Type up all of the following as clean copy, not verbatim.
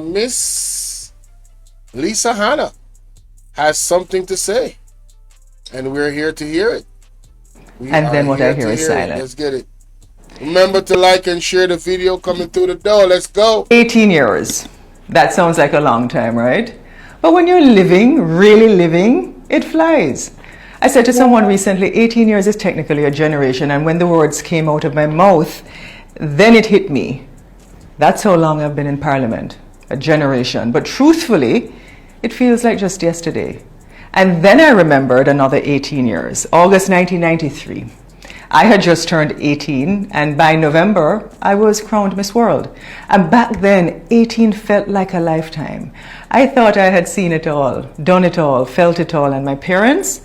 Miss Lisa Hanna has something to say, and we're here to hear it. We And are then what I here hear to is hear it. silent. Let's get it. Remember to like and share the video coming through the door. Let's go. 18 years. That sounds like a long time, right? But when you're living, really living, it flies. I said to someone recently, 18 years is technically a generation. And when the words came out of my mouth, then it hit me. That's how long I've been in Parliament, a generation. But truthfully, it feels like just yesterday. And then I remembered another 18 years, August 1993. I had just turned 18, and by November, I was crowned Miss World. And back then, 18 felt like a lifetime. I thought I had seen it all, done it all, felt it all, and my parents,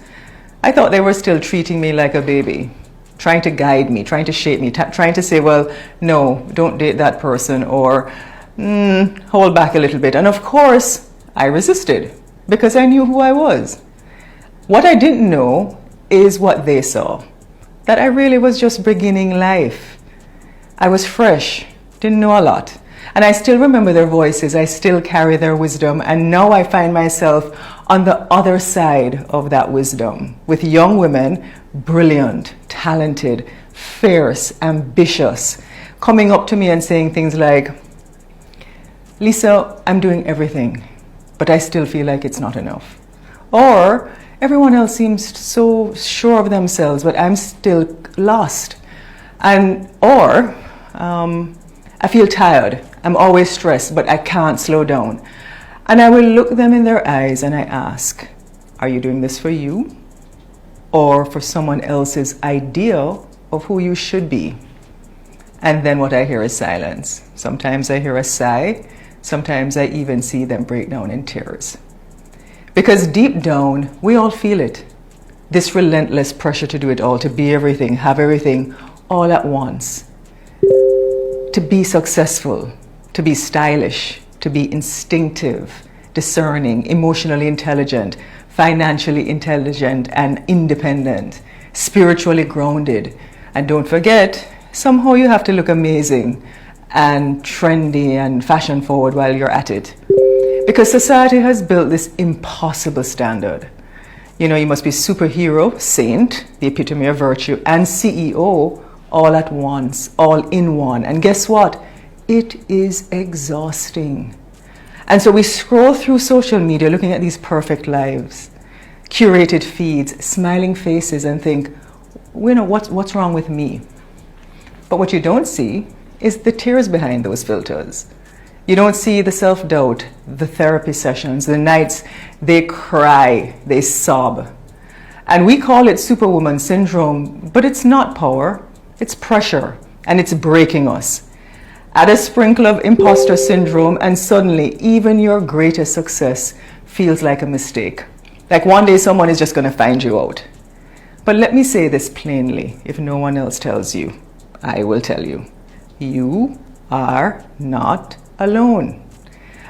I thought they were still treating me like a baby, trying to guide me, trying to shape me, trying to say, well, no, don't date that person, or hold back a little bit. And of course, I resisted because I knew who I was. What I didn't know is what they saw, that I really was just beginning life. I was fresh, didn't know a lot. And I still remember their voices, I still carry their wisdom, and now I find myself on the other side of that wisdom, with young women, brilliant, talented, fierce, ambitious, coming up to me and saying things like, Lisa, I'm doing everything, but I still feel like it's not enough. Or, everyone else seems so sure of themselves, but I'm still lost. Or, I feel tired. I'm always stressed, but I can't slow down. And I will look them in their eyes and I ask, are you doing this for you? Or for someone else's idea of who you should be? And then what I hear is silence. Sometimes I hear a sigh. Sometimes I even see them break down in tears. Because deep down, we all feel it. This relentless pressure to do it all, to be everything, have everything all at once. To be successful, to be stylish, to be instinctive, discerning, emotionally intelligent, financially intelligent and independent, spiritually grounded. And don't forget, somehow you have to look amazing and trendy and fashion forward while you're at it. Because society has built this impossible standard. You know, you must be superhero, saint, the epitome of virtue, and CEO all at once, all in one. And guess what? It is exhausting. And so we scroll through social media looking at these perfect lives, curated feeds, smiling faces, and think, you know, what's wrong with me? But what you don't see is the tears behind those filters. You don't see the self-doubt, the therapy sessions, the nights they cry, they sob. And we call it superwoman syndrome, but it's not power, it's pressure, and it's breaking us. Add a sprinkle of imposter syndrome, and suddenly even your greatest success feels like a mistake. Like one day someone is just going to find you out. But let me say this plainly, if no one else tells you, I will tell you. You are not alone.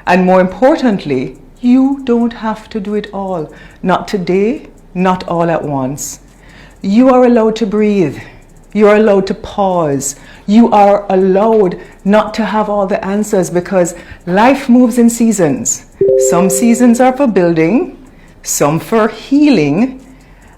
And more importantly, you don't have to do it all. Not today, not all at once. You are allowed to breathe. You are allowed to pause. You are allowed not to have all the answers, because life moves in seasons. Some seasons are for building, some for healing,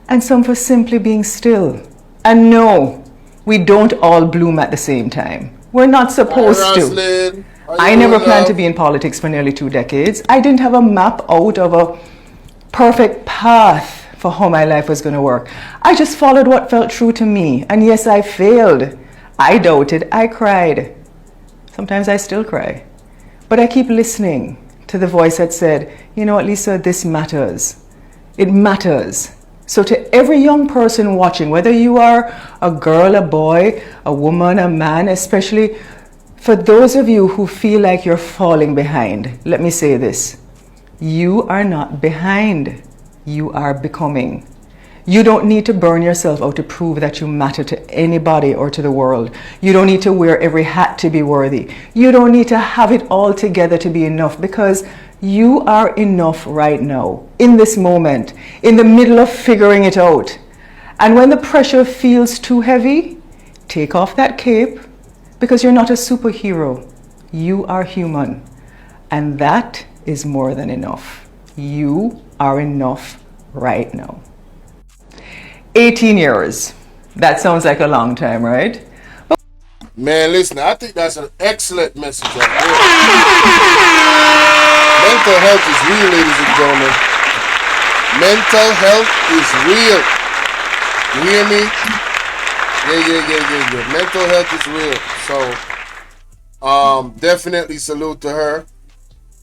and some for simply being still. And no, we don't all bloom at the same time. We're not supposed to. I never planned to be in politics for nearly 2 decades. I didn't have a map out of a perfect path for how my life was going to work. I just followed what felt true to me. And yes, I failed. I doubted. I cried. Sometimes I still cry. But I keep listening to the voice that said, you know what, Lisa, this matters. It matters. So to every young person watching, whether you are a girl, a boy, a woman, a man, especially for those of you who feel like you're falling behind, let me say this. You are not behind. You are becoming. You don't need to burn yourself out to prove that you matter to anybody or to the world. You don't need to wear every hat to be worthy. You don't need to have it all together to be enough, because you are enough right now, in this moment, in the middle of figuring it out. And when the pressure feels too heavy, take off that cape, because you're not a superhero. You are human. And that is more than enough. You are enough right now. 18 years. That sounds like a long time, right? Man, listen, I think that's an excellent message right there. Mental health is real, ladies and gentlemen. Mental health is real. You hear me? Yeah. Mental health is real. So, definitely salute to her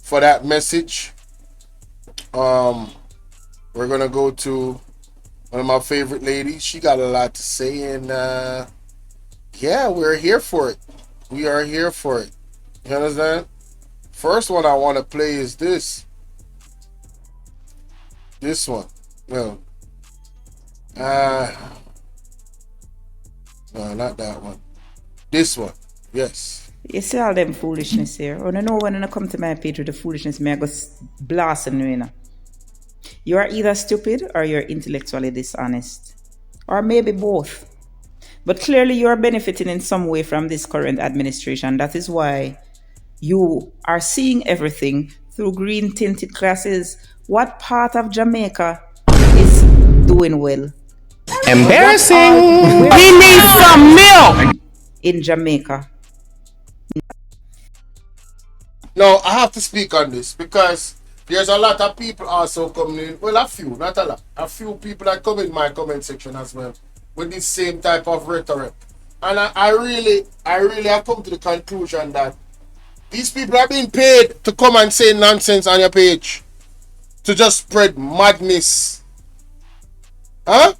for that message. We're gonna go to one of my favorite ladies. She got a lot to say, and yeah, we're here for it. We are here for it. You understand? First one I want to play is this. This one. No, no, not that one. This one. Yes. You see all them foolishness here. When I know when I come to my page with the foolishness, me I go blast and you know. You are either stupid or you're intellectually dishonest. Or maybe both. But clearly you are benefiting in some way from this current administration. That is why you are seeing everything through green tinted glasses. What part of Jamaica is doing well? Embarrassing. We need some milk in Jamaica. No, I have to speak on this because there's a lot of people also coming in. Well, a few, not a lot. A few people that come in my comment section as well with this same type of rhetoric. And I really have come to the conclusion that these people are being paid to come and say nonsense on your page. To just spread madness. Huh?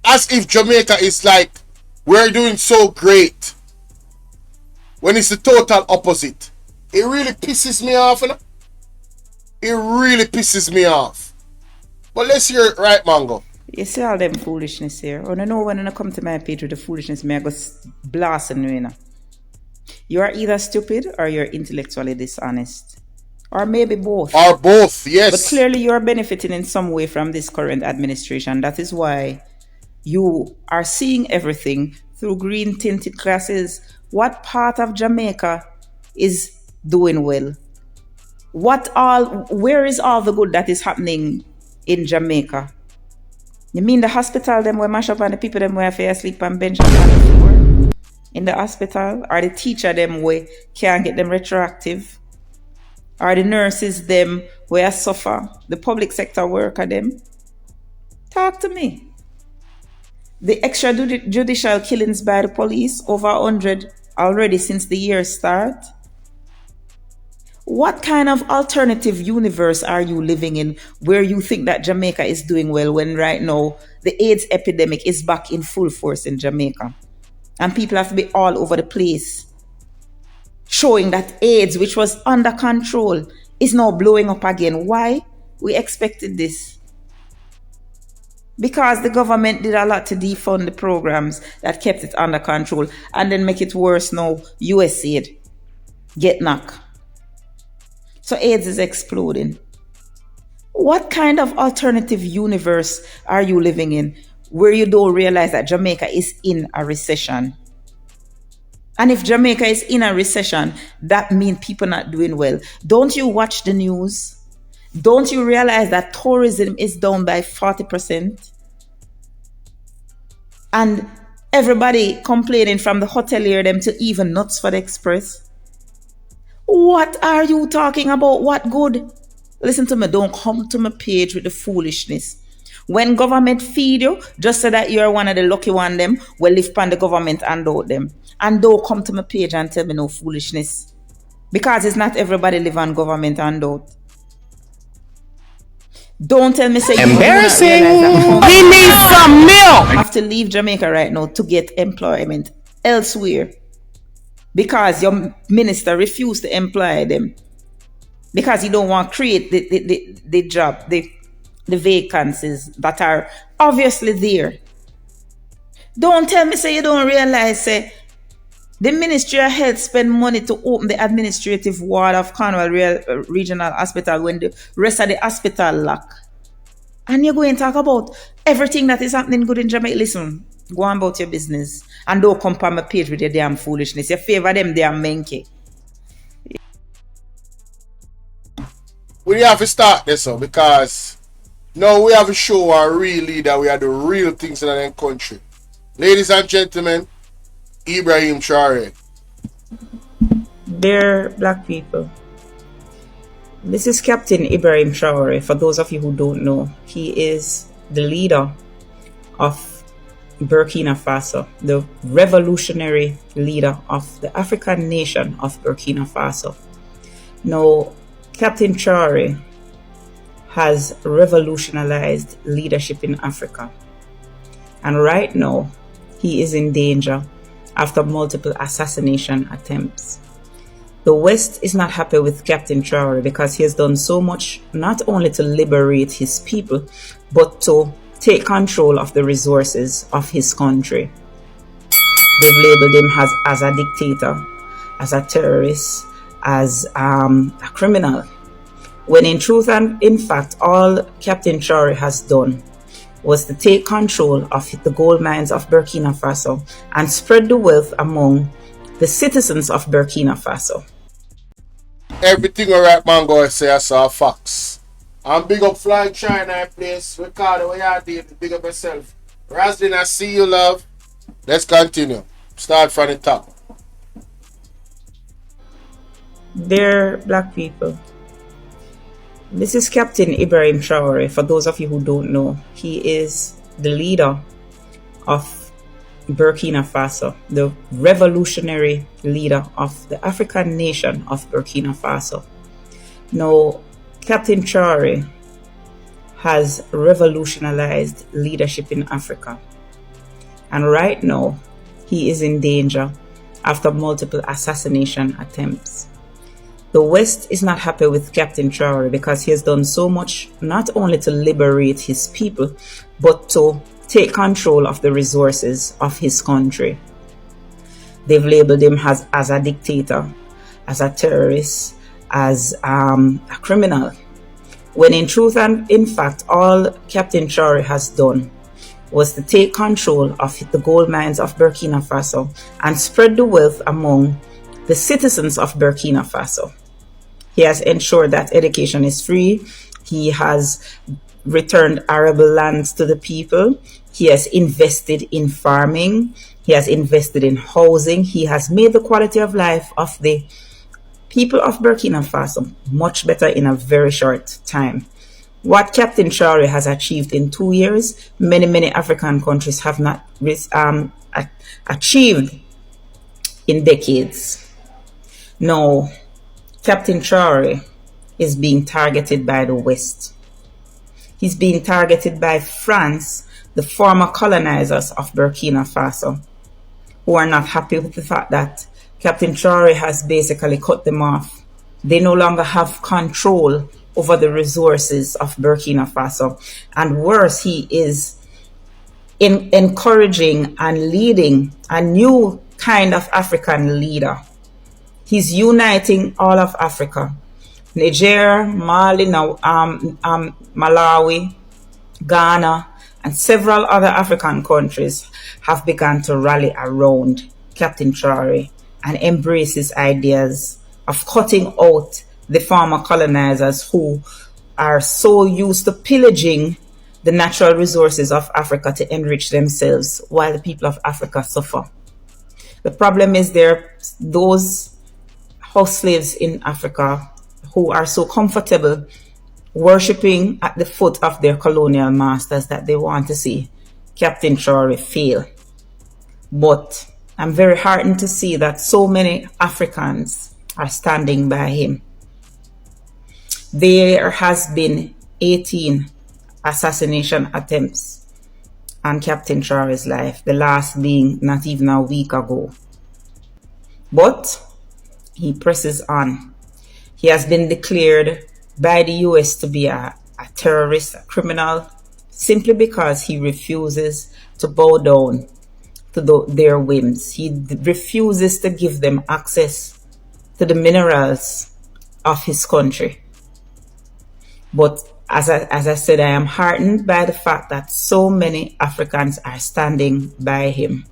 As if Jamaica is like, we're doing so great. When it's the total opposite. It really pisses me off. You know? It really pisses me off. But let's hear it right, Mango. You see all them foolishness here. When I know when I come to my page with the foolishness, me I go blast and you know. You are either stupid or you're intellectually dishonest. Or maybe both. Or both, yes. But clearly you are benefiting in some way from this current administration. That is why you are seeing everything through green tinted glasses. What part of Jamaica is doing well? Where is all the good that is happening in Jamaica? You mean the hospital them where mash up and the people them where fair sleep and bench up on the floor in the hospital? Or the teacher them where can't get them retroactive? Or the nurses them where suffer? The public sector worker them? Talk to me. The extrajudicial killings by the police, over 100 already since the year start. What kind of alternative universe are you living in where you think that Jamaica is doing well when right now the AIDS epidemic is back in full force in Jamaica? And people have to be all over the place showing that AIDS, which was under control, is now blowing up again. Why? We expected this. Because the government did a lot to defund the programs that kept it under control and then make it worse now. USAID get knocked. So AIDS is exploding. What kind of alternative universe are you living in where you don't realize that Jamaica is in a recession? And if Jamaica is in a recession, that means people not doing well. Don't you watch the news? Don't you realize that tourism is down by 40%? And everybody complaining from the hotelier them to even nuts for the express. What are you talking about? What good? Listen to me, don't come to my page with the foolishness. When government feed you, just so that you're one of the lucky one them, will live upon the government and out them. And don't come to my page and tell me no foolishness. Because it's not everybody live on government handout. Don't tell me say embarrassing. We need some milk. Have to leave Jamaica right now to get employment elsewhere. Because your minister refused to employ them. Because he don't want to create the job, the vacancies that are obviously there. Don't tell me say you don't realize say the Ministry of Health spend money to open the administrative ward of Cornwall Regional Hospital when the rest of the hospital lock. And you're going to talk about everything that is happening good in Jamaica. Listen, go on about your business. And don't come on my page with your damn foolishness. You favor them damn menke. We have to start this up because now we have to show our real leader. We are the real things in the country. Ladies and gentlemen, Ibrahim Traore. Dear black people, this is Captain Ibrahim Traore. For those of you who don't know, he is the leader of Burkina Faso, the revolutionary leader of the African nation of Burkina Faso. Now, Captain Traore has revolutionized leadership in Africa. And right now, he is in danger after multiple assassination attempts. The West is not happy with Captain Traore because he has done so much not only to liberate his people, but to take control of the resources of his country. They've labeled him as a dictator, as a terrorist, as a criminal. When in truth and in fact, all Captain Traore has done was to take control of the gold mines of Burkina Faso and spread the wealth among the citizens of Burkina Faso. Everything alright, man, go say I saw facts. And big up Fly China place. Ricardo, what you doing? Big up yourself. Raslin, I see you, love. Let's continue. Start from the top. Dear black people, this is Captain Ibrahim Traore. For those of you who don't know, he is the leader of Burkina Faso, the revolutionary leader of the African nation of Burkina Faso. Now, Captain Traore has revolutionized leadership in Africa. And right now, he is in danger after multiple assassination attempts. The West is not happy with Captain Traore because he has done so much not only to liberate his people, but to take control of the resources of his country. They've labeled him as a dictator, as a terrorist, as a criminal. When in truth and in fact, all Captain Traore has done was to take control of the gold mines of Burkina Faso and spread the wealth among the citizens of Burkina Faso. He has ensured that education is free. He has returned arable lands to the people. He has invested in farming. He has invested in housing. He has made the quality of life of the people of Burkina Faso much better in a very short time. What Captain Traore has achieved in 2 years, many African countries have not achieved in decades. Now, Captain Traore is being targeted by the West. He's being targeted by France, the former colonizers of Burkina Faso, who are not happy with the fact that Captain Traore has basically cut them off. They no longer have control over the resources of Burkina Faso. And worse, he is encouraging and leading a new kind of African leader. He's uniting all of Africa. Niger, Mali, Malawi, Ghana, and several other African countries have begun to rally around Captain Traore and embrace his ideas of cutting out the former colonizers who are so used to pillaging the natural resources of Africa to enrich themselves while the people of Africa suffer. The problem is those house slaves in Africa who are so comfortable worshipping at the foot of their colonial masters that they want to see Captain Traore fail. But I'm very heartened to see that so many Africans are standing by him. There has been 18 assassination attempts on Captain Traore's life, the last being not even a week ago. But he presses on. He has been declared by the US to be a terrorist, a criminal, simply because he refuses to bow down to their whims. He refuses to give them access to the minerals of his country. But as I said, I am heartened by the fact that so many Africans are standing by him.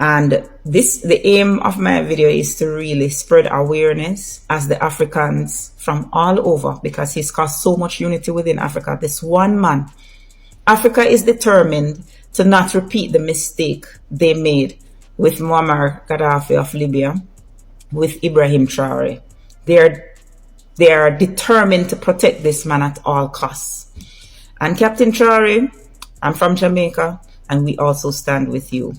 And the aim of my video is to really spread awareness as the Africans from all over, because he's caused so much unity within Africa. This one man, Africa is determined to not repeat the mistake they made with Muammar Gaddafi of Libya, with Ibrahim Traore. They are determined to protect this man at all costs. And Captain Traore, I'm from Jamaica, and we also stand with you.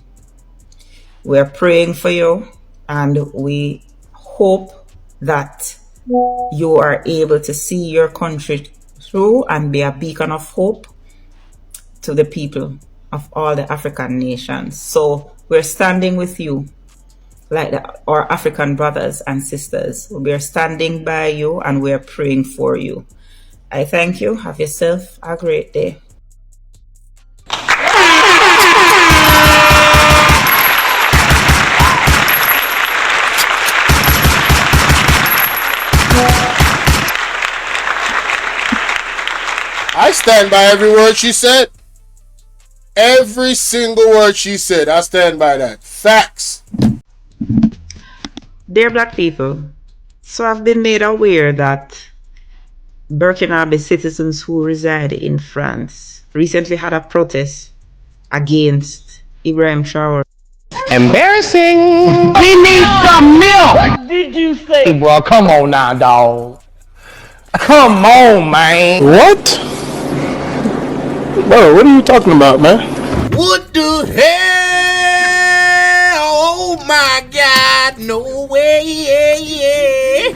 We're praying for you, and we hope that you are able to see your country through and be a beacon of hope to the people of all the African nations. So we're standing with you, like our African brothers and sisters. We're standing by you, and we're praying for you. I thank you. Have yourself a great day. I stand by every word she said. Every single word she said, I stand by that. Facts. Dear Black people, so I've been made aware that Burkinabe citizens who reside in France recently had a protest against Ibrahim Traore. Embarrassing. We need some milk. What did you say, bro? Come on now, dog. Come on, man. What? Bro, what are you talking about, man? What the hell? Oh my God, no way.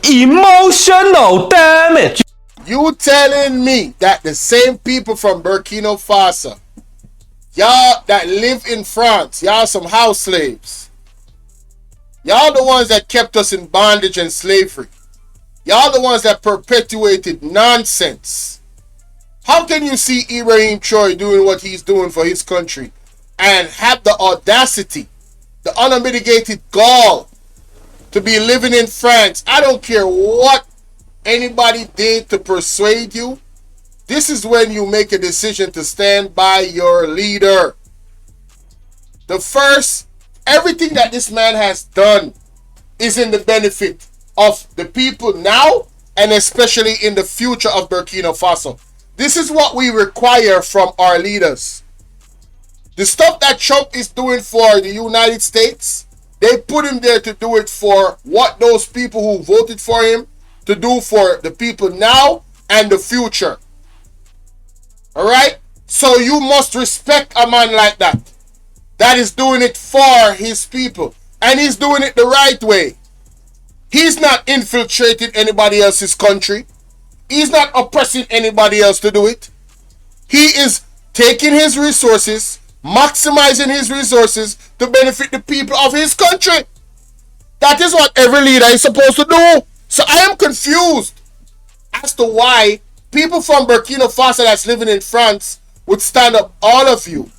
Emotional damage. You telling me that the same people from Burkina Faso, y'all that live in France, y'all some house slaves. Y'all the ones that kept us in bondage and slavery. Y'all the ones that perpetuated nonsense. How can you see Ibrahim Traore doing what he's doing for his country and have the audacity, the unmitigated gall to be living in France? I don't care what anybody did to persuade you. This is when you make a decision to stand by your leader. Everything that this man has done is in the benefit of the people now, and especially in the future of Burkina Faso. This is what we require from our leaders. The stuff that Trump is doing for the United States, they put him there to do it for what those people who voted for him to do for the people now and the future. Alright? So you must respect a man like that. That is doing it for his people. And he's doing it the right way. He's not infiltrating anybody else's country. He's not oppressing anybody else to do it. He is taking his resources, maximizing his resources to benefit the people of his country. That is what every leader is supposed to do. So I am confused as to why people from Burkina Faso that's living in France would stand up. All of you,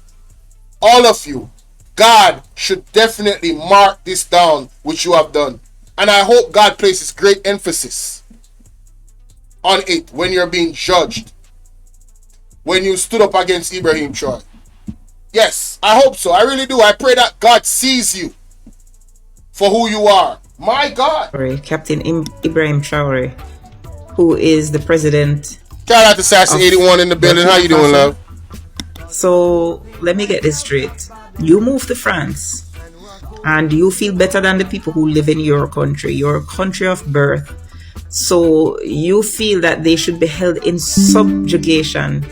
God should definitely mark this down, which you have done. And I hope God places great emphasis on it when you're being judged. When you stood up against Ibrahim Traore. Yes, I hope so. I really do. I pray that God sees you for who you are. My God. Captain Ibrahim Traore, who is the president. Shout out to Sassy 81 in the building. How you doing, love? So let me get this straight. You moved to France and you feel better than the people who live in your country of birth. So you feel that they should be held in subjugation.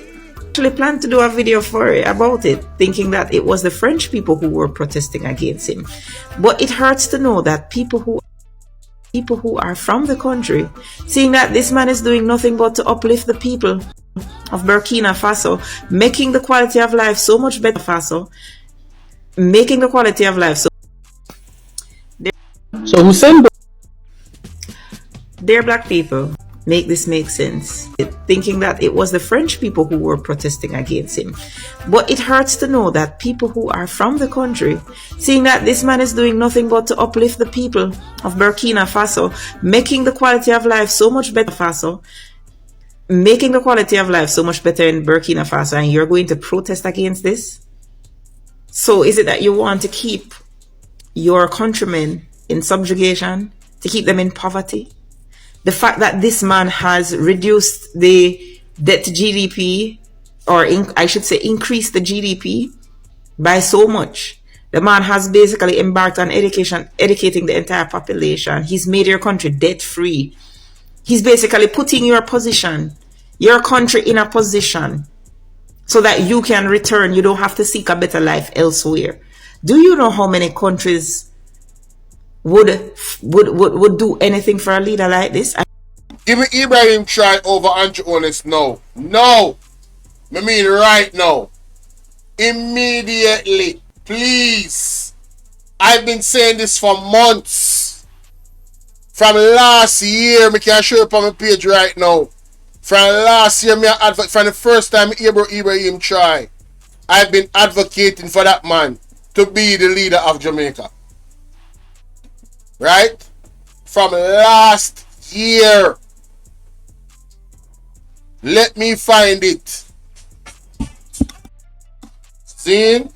Actually planned to do a video about it, thinking that it was the French people who were protesting against him. But it hurts to know that people who are from the country, seeing that this man is doing nothing but to uplift the people of Burkina Faso, making the quality of life so much better. Making the quality of life so. So Hussein, Dear Black people, make this make sense. Thinking that it was the French people who were protesting against him. But it hurts to know that people who are from the country, seeing that this man is doing nothing but to uplift the people of Burkina Faso, making the quality of life so much better making the quality of life so much better in Burkina Faso, and you're going to protest against this? So is it that you want to keep your countrymen in subjugation, to keep them in poverty? The fact that this man has reduced the debt to GDP, or I should say increased the GDP by so much. The man has basically embarked on educating the entire population. He's made your country debt free. He's basically putting your country in a position so that you can return. You don't have to seek a better life elsewhere. Do you know how many countries would do anything for a leader like this? Give me Ibrahim try over Andrew Honest. No. No. I mean right now. Immediately. Please. I've been saying this for months. From last year, I can show you up on my page right now. From last year, from the first time Ibrahim try, I've been advocating for that man to be the leader of Jamaica. Right? From last year. Let me find it. Seen?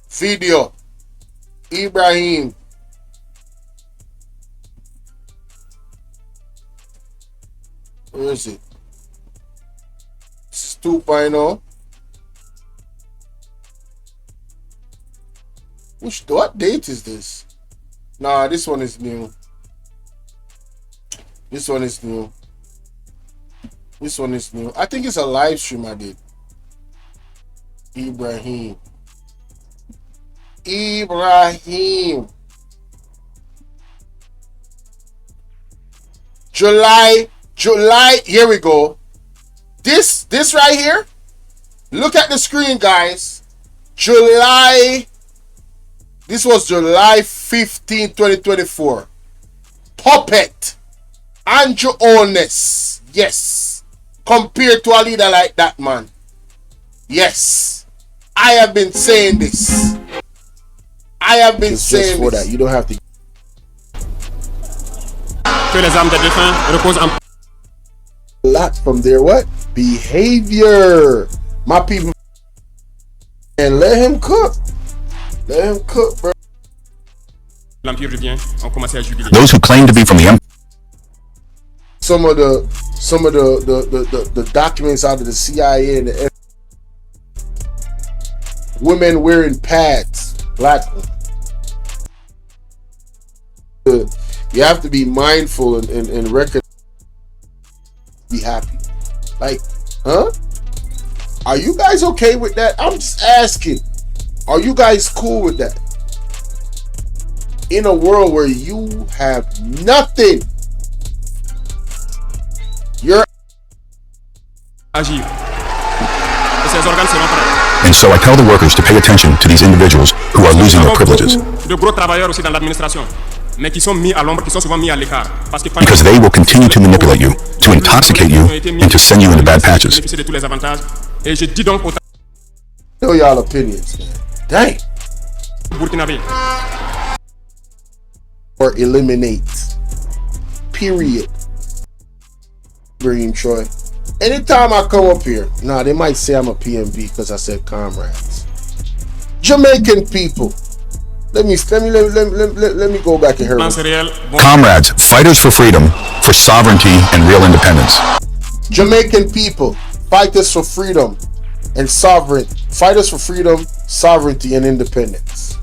Video. Ibrahim. Where is it? This is 2.0. What date is this? Nah, this one is new. This one is new. This one is new. I think it's a live stream I did. Ibrahim. July, here we go. This right here. Look at the screen, guys. This was July 15, 2024. Puppet. Andrew Honest. Yes. Compared to a leader like that, man. Yes. I have been saying this. I have been saying this. That. You don't have to. A lot from their what? Behavior. My people. And let him cook. Let him cook, bro. Those who claim to be from the empire. Some of the documents out of the CIA and the women wearing pads, black women. You have to be mindful and recognize. Be happy. Like, huh? Are you guys okay with that? I'm just asking. Are you guys cool with that? In a world where you have nothing, you're And so I tell the workers to pay attention to these individuals who are losing their privileges. Because they will continue to manipulate you, to intoxicate you, and to send you into bad patches. Know y'all opinions, man. Dang. Or eliminate. Period. Ibrahim Troy. Anytime I come up here, they might say I'm a PMV because I said comrades. Jamaican people. Let me go back and hear it. Comrades, fighters for freedom, for sovereignty and real independence. Jamaican people, fighters for freedom and fighters for freedom, sovereignty and independence.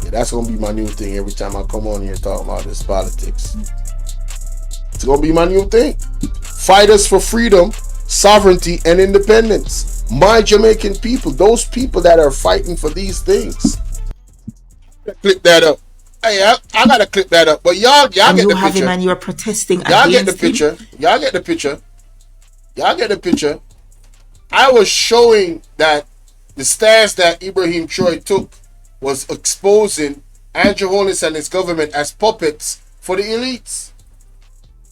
Yeah, that's gonna be my new thing every time I come on here and talk about this politics. It's gonna be my new thing. Fighters for freedom, sovereignty and independence. My Jamaican people, those people that are fighting for these things. Clip that up. Hey, I gotta clip that up. But y'all get the picture. And you are protesting y'all get the picture. Y'all get the picture. Y'all get the picture. I was showing that the stance that Ibrahim Troy took was exposing Andrew Honest and his government as puppets for the elites.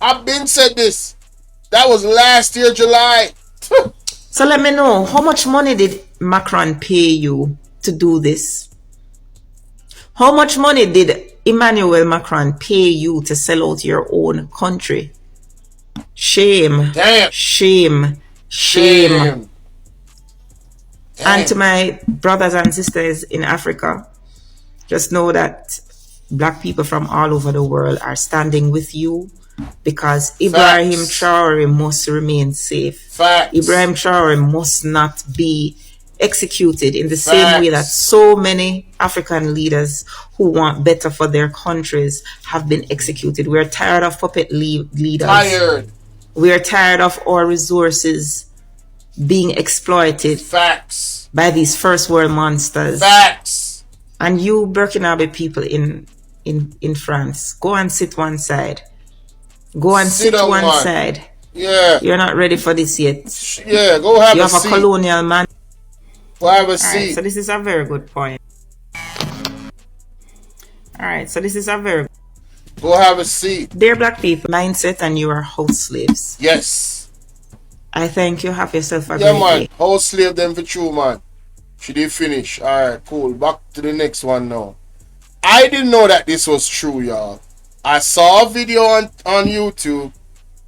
I've been said this. That was last year, July. So let me know, how much money did Macron pay you to do this? How much money did Emmanuel Macron pay you to sell out your own country? Shame. Damn. Shame. Shame. And to my brothers and sisters in Africa, just know that black people from all over the world are standing with you because Ibrahim Traore must remain safe. Facts. Ibrahim Traore must not be executed in the same way that so many African leaders who want better for their countries have been executed. We're tired of puppet leaders. We're tired of our resources being exploited by these first world monsters. And you Burkinabe people in France, go and sit one side. Go and sit one side. Yeah. You're not ready for this yet. Yeah, go have a seat. You have a colonial man. Go have a seat. Right, so this is a very good point. Alright, so this is a very Go have a seat. Dear black people, mindset and you are house slaves. Yes. I thank you. Have yourself a great day. House slave them for true, man. She did finish. Alright, cool. Back to the next one now. I didn't know that this was true, y'all. I saw a video on YouTube.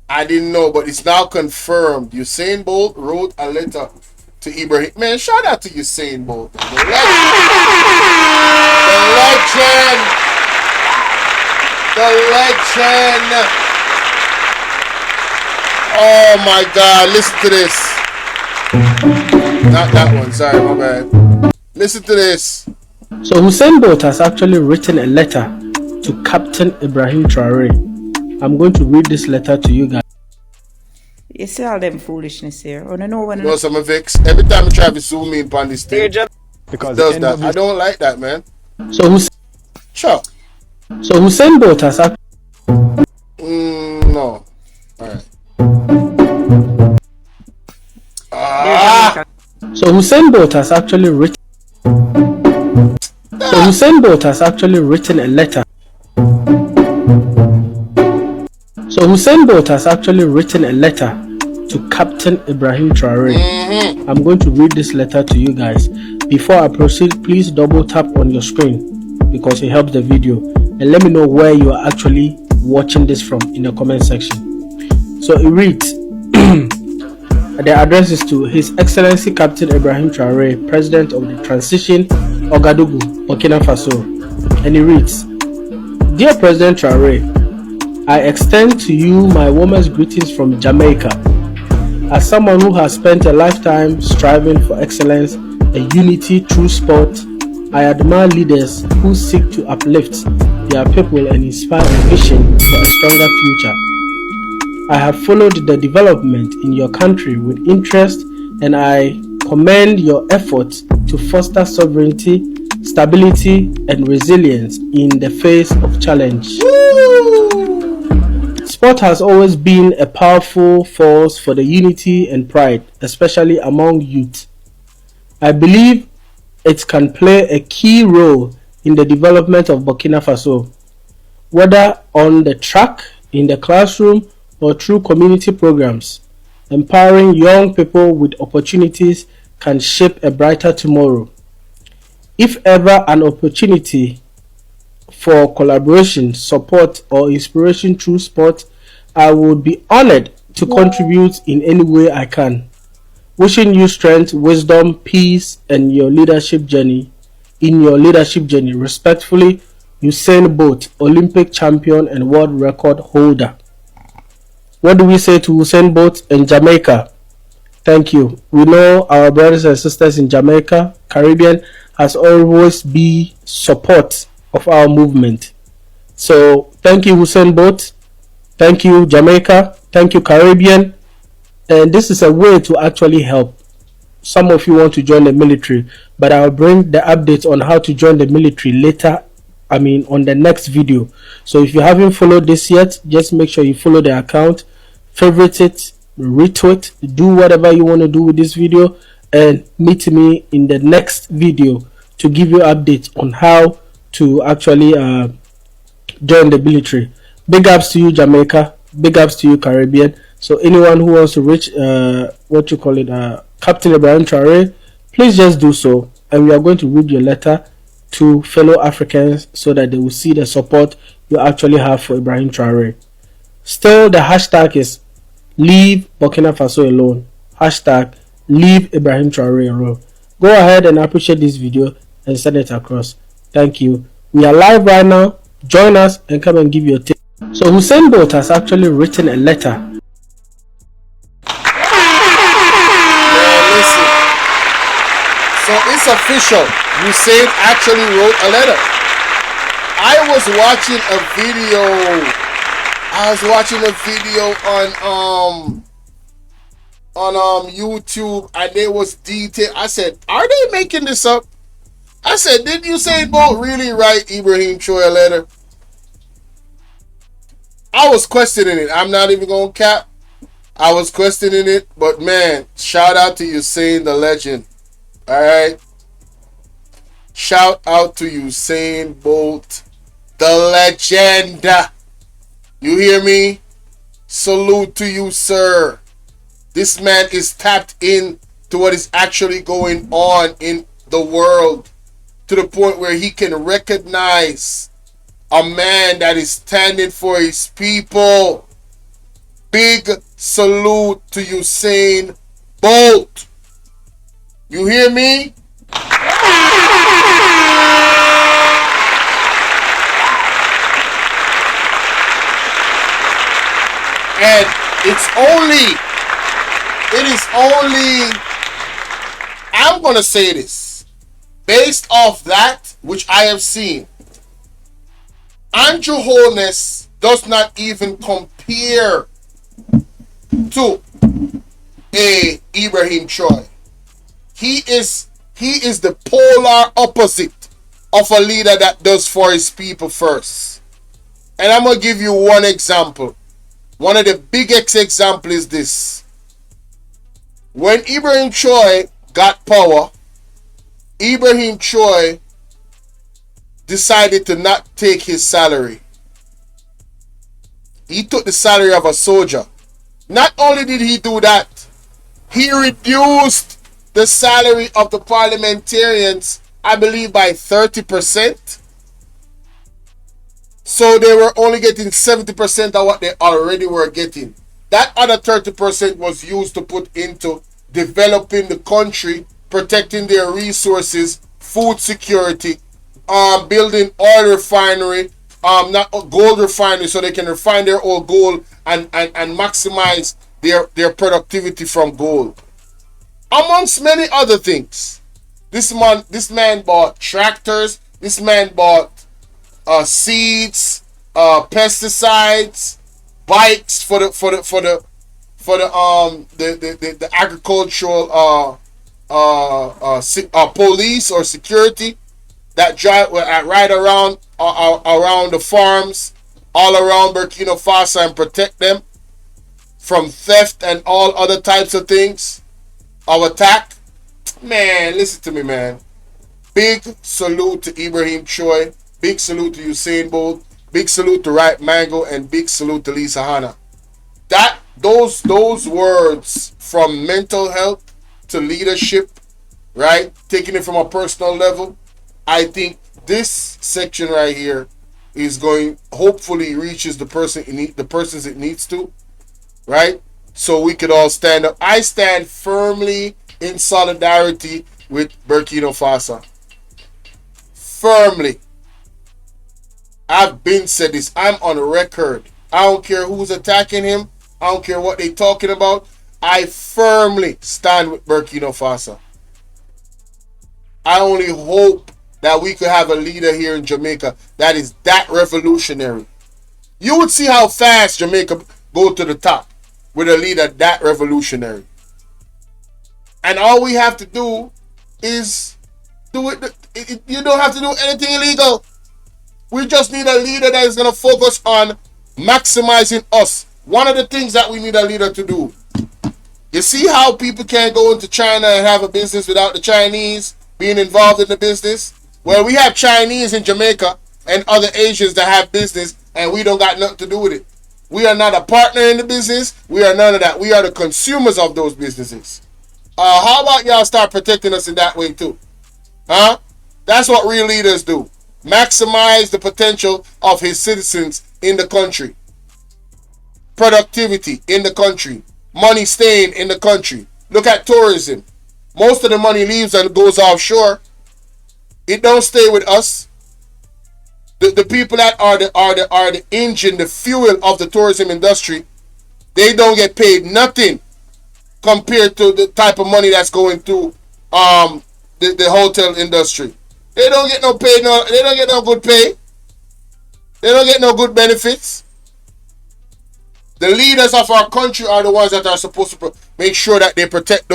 I didn't know, but it's now confirmed. Usain Bolt wrote a letter to Ibrahim. Man, shout out to Usain Bolt. The legend. The legend. Oh my God, listen to this. Not that one, sorry, my bad. Listen to this. So Usain Bolt has actually written a letter to Captain Ibrahim Traore. I'm going to read this letter to you guys. You see all them foolishness here. Oh, no, when you know some vex. Every time I try to zoom in on this thing, because it does that. I don't like that, man. So Usain Bolt has actually no. Alright. So Usain Bolt has actually written. So Usain Bolt has actually written a letter. So Usain Bolt has actually written a letter to Captain Ibrahim Traore. I'm going to read this letter to you guys. Before I proceed, please double tap on your screen because it helps the video. And let me know where you are actually watching this from in the comment section. So it reads, the address is to His Excellency Captain Ibrahim Traore, President of the Transition Ouagadougou, Burkina Faso. And it reads, Dear President Traore, I extend to you my warmest greetings from Jamaica. As someone who has spent a lifetime striving for excellence and unity through sport, I admire leaders who seek to uplift their people and inspire a vision for a stronger future. I have followed the development in your country with interest, and I commend your efforts to foster sovereignty, stability, and resilience in the face of challenge. Sport has always been a powerful force for the unity and pride, especially among youth. I believe it can play a key role in the development of Burkina Faso, whether on the track, in the classroom, or through community programs. Empowering young people with opportunities can shape a brighter tomorrow. If ever an opportunity for collaboration, support, or inspiration through sport, I would be honored to contribute in any way I can. Wishing you strength, wisdom, peace, and your leadership journey. Respectfully, Usain Bolt, Olympic champion and world record holder. What do we say to Usain Bolt in Jamaica? Thank you. We know our brothers and sisters in Jamaica, Caribbean, has always been support of our movement. So thank you, Usain Bolt. Thank you, Jamaica. Thank you, Caribbean. And this is a way to actually help. Some of you want to join the military, but I'll bring the updates on how to join the military later. On the next video. So if you haven't followed this yet, just make sure you follow the account, favorite it, retweet, do whatever you want to do with this video, and meet me in the next video to give you updates on how to actually join the military. Big ups to you, Jamaica. Big ups to you, Caribbean. So anyone who wants to reach Captain Ibrahim Traore, please just do so, and we are going to read your letter to fellow Africans so that they will see the support you actually have for Ibrahim Traore. Still, the hashtag is Leave Burkina Faso Alone. Hashtag Leave Ibrahim Traore Alone. Go ahead and appreciate this video and send it across. Thank you. We are live right now. Join us and come and give your take. So Usain Bolt has actually written a letter. Man, listen. So it's official. Usain actually wrote a letter. I was watching a video on YouTube, and there was detail. I said, are they making this up? I said, did Usain Bolt really write Ibrahim Choi a letter? I was questioning it. I'm not even gonna cap. I was questioning it, but man, shout out to Usain the legend. Alright. Shout out to Usain Bolt the legend. You hear me? Salute to you, sir. This man is tapped in to what is actually going on in the world, to the point where he can recognize a man that is standing for his people. Big salute to Usain Bolt. You hear me? And I'm going to say this. Based off that, which I have seen, Andrew Holness does not even compare to a Ibrahim Choi. He is the polar opposite of a leader that does for his people first. And I'm going to give you one example. One of the biggest examples is this. When Ibrahim Choi got power, Ibrahim Choi decided to not take his salary. He took the salary of a soldier. Not only did he do that, he reduced the salary of the parliamentarians, I believe, by 30%. So they were only getting 70% of what they already were getting. That other 30% was used to put into developing the country, protecting their resources, food security, building oil refinery, not gold refinery, so they can refine their old gold and maximize their productivity from gold. Amongst many other things. This man bought tractors. This man bought seeds, pesticides, bikes for the agricultural police or security that drive right around the farms all around Burkina Faso and protect them from theft and all other types of things of attack. Man, listen to me, man. Big salute to Ibrahim Choi. Big salute to Usain Bolt. Big salute to Right Mango, and big salute to Lisa Hanna. Those words, from mental health to leadership, right? Taking it from a personal level, I think this section right here is going, hopefully reaches the persons it needs to, right? So we could all stand up. I stand firmly in solidarity with Burkina Faso. Firmly. I've been said this. I'm on record. I don't care who's attacking him. I don't care what they're talking about. I firmly stand with Burkina Faso. I only hope that we could have a leader here in Jamaica that is that revolutionary. You would see how fast Jamaica go to the top with a leader that revolutionary. And all we have to do is do it. You don't have to do anything illegal. We just need a leader that is going to focus on maximizing us. One of the things that we need a leader to do. You see how people can't go into China and have a business without the Chinese being involved in the business? Well, we have Chinese in Jamaica and other Asians that have business, and we don't got nothing to do with it. We are not a partner in the business. We are none of that. We are the consumers of those businesses. How about y'all start protecting us in that way too? Huh? That's what real leaders do. Maximize the potential of his citizens in the country. Productivity in the country. Money staying in the country. Look at tourism. Most of the money leaves and goes offshore. It don't stay with us. The people that are the engine, the fuel of the tourism industry, they don't get paid nothing compared to the type of money that's going to the hotel industry. They don't get no pay, they don't get no good pay. They don't get no good benefits. The leaders of our country are the ones that are supposed to make sure that they protect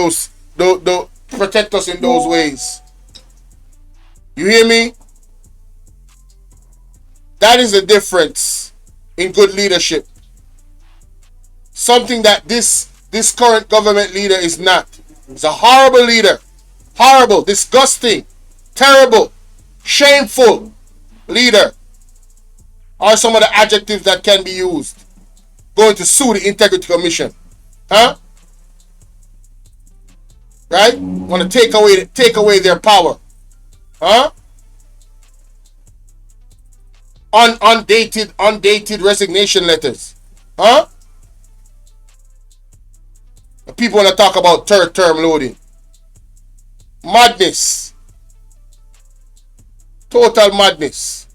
protect us in those ways. You hear me? That is the difference in good leadership. Something that this current government leader is not. He's a horrible leader. Horrible, disgusting, terrible, shameful leader are some of the adjectives that can be used. Going to sue the Integrity Commission. Huh? Right? Want to take away their power. Huh? Undated resignation letters. Huh? People want to talk about third term loading. Madness. Total madness.